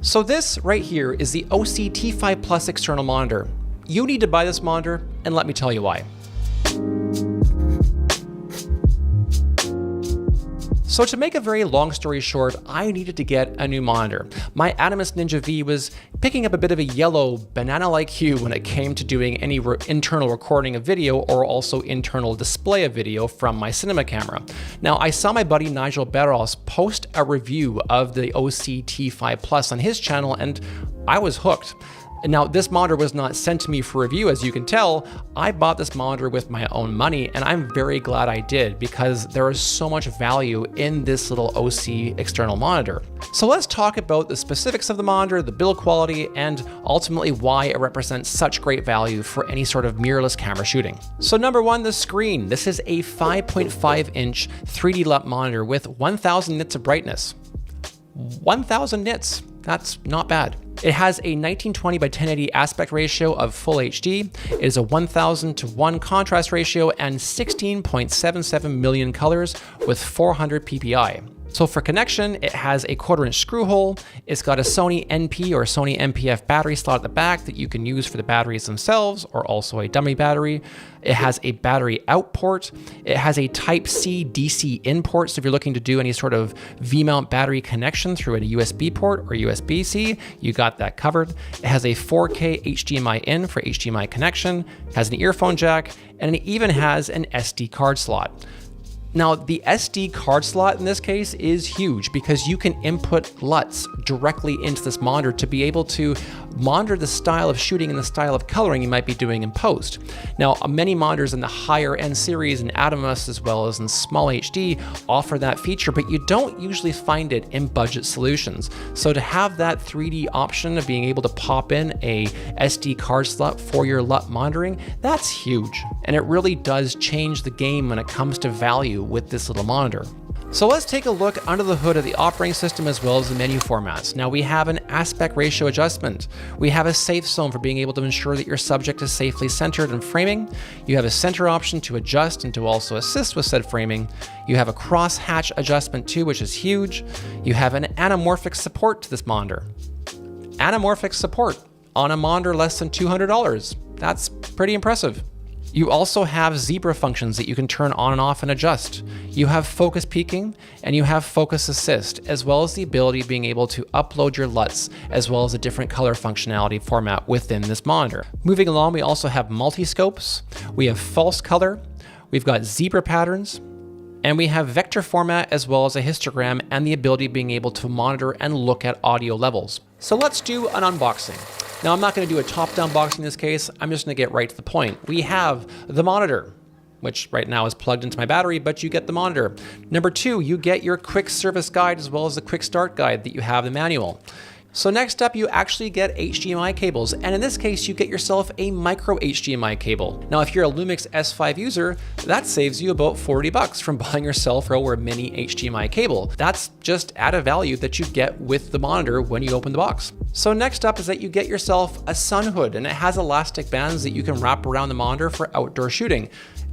So this right here is the OSee T5 Plus external monitor. You need to buy this monitor, and let me tell you why. So to make a very long story short, I needed to get a new monitor. My Atomos Ninja V was picking up a bit of a yellow, banana-like hue when it came to doing any internal recording of video or also internal display of video from my cinema camera. Now, I saw my buddy Nigel Barros post a review of the OSee T5 Plus on his channel, and I was hooked. Now, this monitor was not sent to me for review, as you can tell. I bought this monitor with my own money, and I'm very glad I did because there is so much value in this little OSee external monitor. So let's talk about the specifics of the monitor, the build quality, and ultimately why it represents such great value for any sort of mirrorless camera shooting. So number one, the screen. This is a 5.5-inch 3D LUT monitor with 1000 nits of brightness. 1000 nits, that's not bad. It has a 1920 by 1080 aspect ratio of full HD. It is a 1000:1 contrast ratio and 16.77 million colors with 400 ppi. So for connection, it has a 1/4-inch screw hole. It's got a Sony NP or Sony NPF battery slot at the back that you can use for the batteries themselves or also a dummy battery. It has a battery out port. It has a Type-C DC in port, so if you're looking to do any sort of V-mount battery connection through a USB port or USB-C, you got that covered. It has a 4K HDMI in for HDMI connection, has an earphone jack, and it even has an SD card slot. Now, the SD card slot in this case is huge because you can input LUTs directly into this monitor to be able to monitor the style of shooting and the style of coloring you might be doing in post. Now, many monitors in the higher end series in Atomos as well as in small HD offer that feature, but you don't usually find it in budget solutions. So to have that 3D option of being able to pop in a SD card slot for your LUT monitoring, that's huge. And it really does change the game when it comes to value with this little monitor. So let's take a look under the hood of the operating system as well as the menu formats. Now we have an aspect ratio adjustment. We have a safe zone for being able to ensure that your subject is safely centered and framing. You have a center option to adjust and to also assist with said framing. You have a cross hatch adjustment too, which is huge. You have an anamorphic support to this monitor. Anamorphic support on a monitor less than $200. That's pretty impressive. You also have zebra functions that you can turn on and off and adjust. You have focus peaking and you have focus assist, as well as the ability of being able to upload your LUTs, as well as a different color functionality format within this monitor. Moving along, we also have multi-scopes, we have false color, we've got zebra patterns, and we have vector format as well as a histogram and the ability of being able to monitor and look at audio levels. So let's do an unboxing. Now, I'm not going to do a top-down boxing in this case. I'm just going to get right to the point. We have the monitor, which right now is plugged into my battery, but you get the monitor. Number two, you get your quick service guide as well as the quick start guide that you have the manual. So next up, you actually get HDMI cables, and in this case, you get yourself a micro HDMI cable. Now, if you're a Lumix S5 user, that saves you about $40 from buying yourself a mini HDMI cable. That's just added value that you get with the monitor when you open the box. So next up is that you get yourself a sun hood, and it has elastic bands that you can wrap around the monitor for outdoor shooting.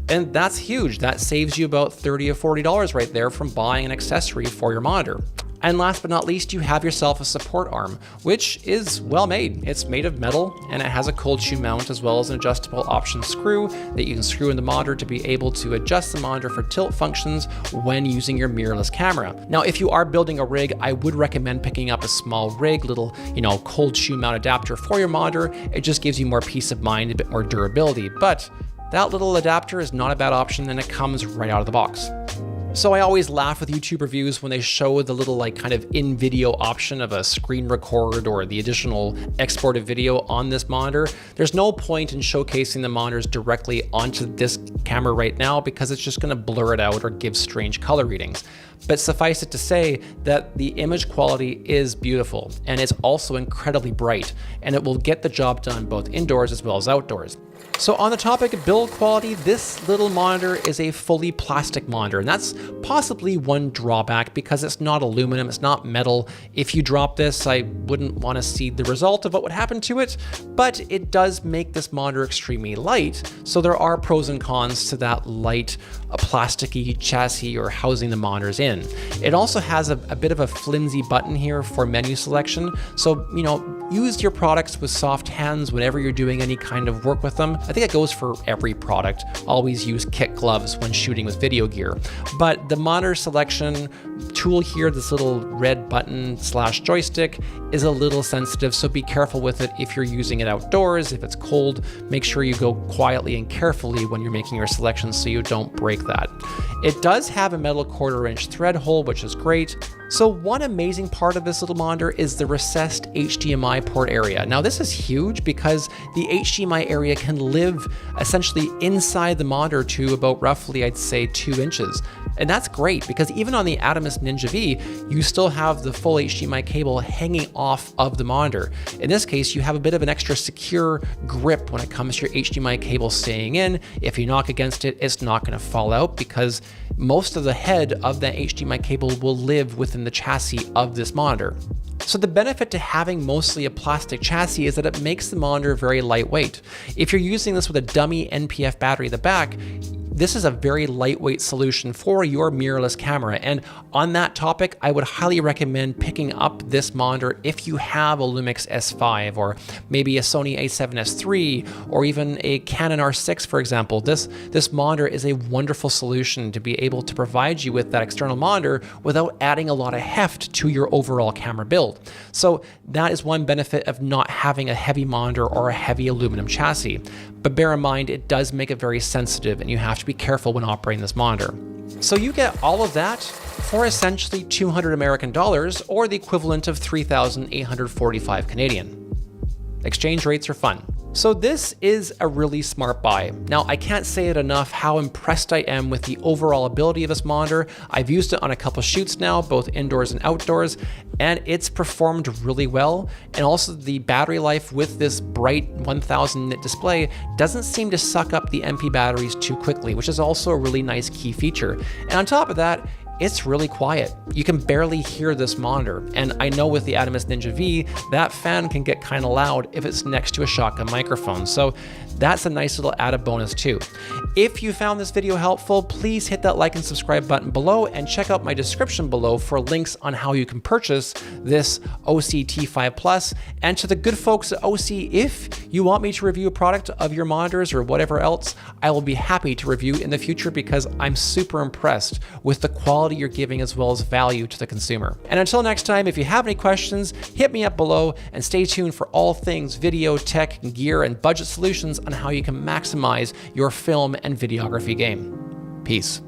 And that's huge. That saves you about $30 or $40 right there from buying an accessory for your monitor. And last but not least, you have yourself a support arm, which is well made. It's made of metal and it has a cold shoe mount as well as an adjustable option screw that you can screw in the monitor to be able to adjust the monitor for tilt functions when using your mirrorless camera. Now, if you are building a rig, I would recommend picking up a small rig, little, cold shoe mount adapter for your monitor. It just gives you more peace of mind, a bit more durability, but that little adapter is not a bad option and it comes right out of the box. So I always laugh with YouTube reviews when they show the little kind of in-video option of a screen record or the additional exported video on this monitor. There's no point in showcasing the monitors directly onto this camera right now because it's just gonna blur it out or give strange color readings. But suffice it to say that the image quality is beautiful and it's also incredibly bright, and it will get the job done both indoors as well as outdoors. So on the topic of build quality, this little monitor is a fully plastic monitor, and that's possibly one drawback because it's not aluminum, it's not metal. If you drop this, I wouldn't want to see the result of what would happen to it, but it does make this monitor extremely light. So there are pros and cons to that light, plasticky chassis or housing the monitors in. It also has a bit of a flimsy button here for menu selection. So, use your products with soft hands whenever you're doing any kind of work with them. I think it goes for every product. Always use kit gloves when shooting with video gear. But the monitor selection tool here, this little red button / joystick, is a little sensitive, so be careful with it if you're using it outdoors. If it's cold, make sure you go quietly and carefully when you're making your selections so you don't break that. It does have a metal 1/4-inch thread hole, which is great. So one amazing part of this little monitor is the recessed HDMI port area. Now this is huge because the HDMI area can live essentially inside the monitor to about roughly, I'd say, 2 inches. And that's great because even on the Atomos Ninja V, you still have the full HDMI cable hanging off of the monitor. In this case, you have a bit of an extra secure grip when it comes to your HDMI cable staying in. If you knock against it, it's not going to fall out because most of the head of that HDMI cable will live within the chassis of this monitor. So the benefit to having mostly a plastic chassis is that it makes the monitor very lightweight. If you're using this with a dummy NPF battery at the back, this is a very lightweight solution for your mirrorless camera. And on that topic, I would highly recommend picking up this monitor if you have a Lumix S5 or maybe a Sony a7S III or even a Canon R6, for example. This monitor is a wonderful solution to be able to provide you with that external monitor without adding a lot of heft to your overall camera build. So that is one benefit of not having a heavy monitor or a heavy aluminum chassis. But bear in mind, it does make it very sensitive and you have to be careful when operating this monitor. So you get all of that for essentially $200 American or the equivalent of 3,845 Canadian. Exchange rates are fun. So this is a really smart buy. Now, I can't say it enough how impressed I am with the overall ability of this monitor. I've used it on a couple shoots now, both indoors and outdoors, and it's performed really well. And also the battery life with this bright 1000 nit display doesn't seem to suck up the MP batteries too quickly, which is also a really nice key feature. And on top of that, it's really quiet. You can barely hear this monitor. And I know with the Atomos Ninja V, that fan can get kind of loud if it's next to a shotgun microphone. So that's a nice little added bonus too. If you found this video helpful, please hit that like and subscribe button below and check out my description below for links on how you can purchase this OSee T5 Plus. And to the good folks at OSee, if you want me to review a product of your monitors or whatever else, I will be happy to review in the future because I'm super impressed with the quality you're giving as well as value to the consumer. And until next time, if you have any questions, hit me up below and stay tuned for all things video, tech, gear, and budget solutions on how you can maximize your film and videography game. Peace.